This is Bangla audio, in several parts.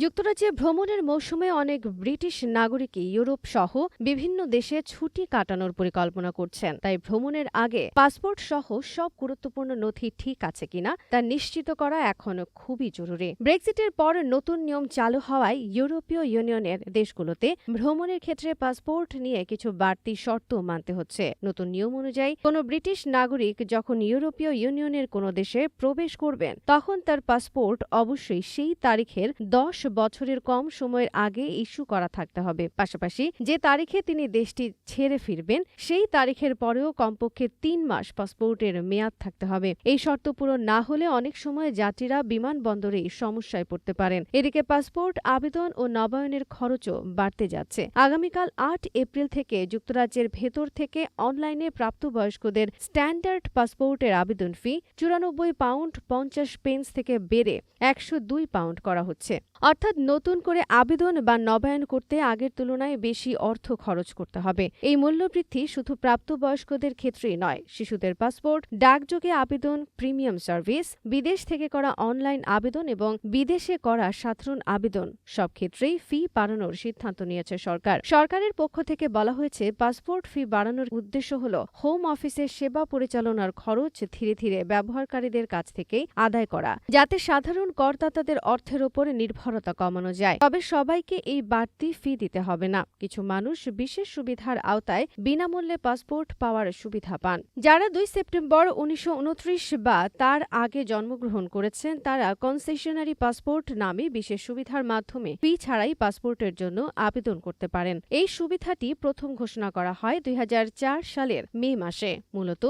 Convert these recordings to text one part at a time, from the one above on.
যুক্তরাজ্যে ভ্রমণের মৌসুমে অনেক ব্রিটিশ নাগরিকই ইউরোপ সহ বিভিন্ন দেশে ছুটি কাটানোর পরিকল্পনা করছেন। তাই ভ্রমণের আগে পাসপোর্ট সহ সব গুরুত্বপূর্ণ নথি ঠিক আছে কিনা তা নিশ্চিত করা এখন খুবই জরুরি। ব্রেক্সিটের পর নতুন নিয়ম চালু হওয়ায় ইউরোপীয় ইউনিয়নের দেশগুলোতে ভ্রমণের ক্ষেত্রে পাসপোর্ট নিয়ে কিছু বাড়তি শর্ত মানতে হচ্ছে। নতুন নিয়ম অনুযায়ী কোনো ব্রিটিশ নাগরিক যখন ইউরোপীয় ইউনিয়নের কোনো দেশে প্রবেশ করবেন তখন তার পাসপোর্ট অবশ্যই সেই তারিখের 10 বছরের কম সময়ের আগে ইস্যু করা থাকতে হবে। পাশাপাশি যে তারিখে তিনি দেশটি ছেড়ে ফিরবেন সেই তারিখের পরেও কমপক্ষে 3 মাস পাসপোর্টের মেয়াদ থাকতে হবে। এই শর্ত পূরণ না হলে অনেক সময় যাত্রীরা বিমানবন্দরে সমস্যায় পড়তে পারেন। এদিকে পাসপোর্ট আবেদন ও নবায়নের খরচও বাড়তে যাচ্ছে। আগামীকাল 8 এপ্রিল থেকে যুক্তরাজ্যের ভেতর থেকে অনলাইনে প্রাপ্তবয়স্কদের স্ট্যান্ডার্ড পাসপোর্টের আবেদন ফি 94 পাউন্ড 50 পেন্স থেকে বেড়ে 102 পাউন্ড করা হচ্ছে। অর্থাৎ নতুন করে আবেদন বা নবায়ন করতে আগের তুলনায় বেশি অর্থ খরচ করতে হবে। এই মূল্যবৃদ্ধি শুধু প্রাপ্তবয়স্কদের ক্ষেত্রেই নয়, শিশুদের পাসপোর্ট, ডাকযোগে আবেদন, প্রিমিয়াম সার্ভিস, বিদেশ থেকে করা অনলাইন আবেদন এবং বিদেশে করা সাধারণ আবেদন সব ক্ষেত্রেই ফি বাড়ানোর সিদ্ধান্ত নিয়েছে সরকার। সরকারের পক্ষ থেকে বলা হয়েছে, পাসপোর্ট ফি বাড়ানোর উদ্দেশ্য হল হোম অফিসের সেবা পরিচালনার খরচ ধীরে ধীরে ব্যবহারকারীদের কাছ থেকেই আদায় করা, যাতে সাধারণ করদাতাদের অর্থের ওপর নির্ভরতা কমানো যায়। তবে সবাইকে এই বাড়তি ফি দিতে হবে না। কিছু মানুষ বিশেষ সুবিধার আওতায় বিনামূল্যে পাসপোর্ট পাওয়ার সুবিধা পান। যারা 2 সেপ্টেম্বর 1929 বা তার আগে জন্মগ্রহণ করেছেন তারা কনসেশনারি পাসপোর্ট নামে বিশেষ সুবিধার মাধ্যমে ফি ছাড়াই পাসপোর্টের জন্য আবেদন করতে পারেন। এই সুবিধাটি প্রথম ঘোষণা করা হয় 2004 সালের মে মাসে। মূলত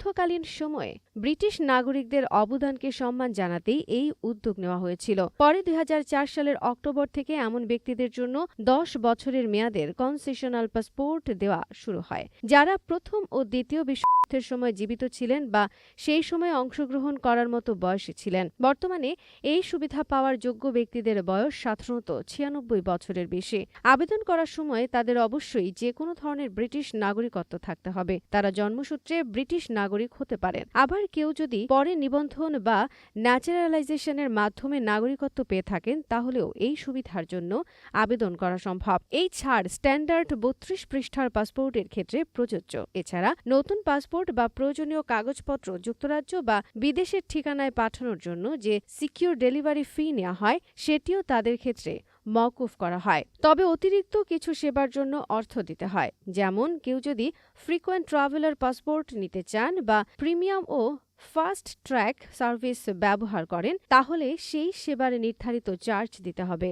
যুদ্ধকালীন সময়ে ব্রিটিশ নাগরিকদের অবদানকে সম্মান জানাতেই এই উদ্যোগ নেওয়া হয়েছিল। পরে 2004 সালের অক্টোবর থেকে এমন ব্যক্তিদের জন্য 10 বছরের মেয়াদের কনসেশনাল পাসপোর্ট দেওয়া শুরু হয়, যারা প্রথম ও দ্বিতীয় বিশ্বযুদ্ধের সময় জীবিত ছিলেন বা সেই সময় অংশগ্রহণ করার মতো বয়সী ছিলেন। বর্তমানে এই সুবিধা পাওয়ার যোগ্য ব্যক্তিদের বয়স সাধারণত 96 বছরের বেশি। আবেদন করার সময় তাদের অবশ্যই যে কোনো ধরনের ব্রিটিশ নাগরিকত্ব থাকতে হবে। তারা জন্মসূত্রে ব্রিটিশ নাগরিক হতে পারেন। আবার কেউ যদি পরে নিবন্ধন বা ন্যাচারালাইজেশনের মাধ্যমে নাগরিকত্ব পেয়ে থাকেন তাহলেও এই সুবিধার জন্য আবেদন করা সম্ভব। এই ছাড় স্ট্যান্ডার্ড 32 পৃষ্ঠার পাসপোর্টের ক্ষেত্রে প্রযোজ্য। এছাড়া নতুন পাসপোর্ট বা প্রয়োজনীয় কাগজপত্র যুক্তরাজ্য বা বিদেশের ঠিকানায় পাঠানোর জন্য যে সিকিউর ডেলিভারি ফি নেওয়া হয় সেটিও তাদের ক্ষেত্রে মওকুফ করা হয়। তবে অতিরিক্ত কিছু সেবার জন্য অর্থ দিতে হয়। যেমন কেউ যদি ফ্রিকোয়েন্ট ট্রাভেলার পাসপোর্ট নিতে চান বা প্রিমিয়াম ও ফাস্ট ট্র্যাক সার্ভিস ব্যবহার করেন তাহলে সেই সেবার নির্ধারিত চার্জ দিতে হবে।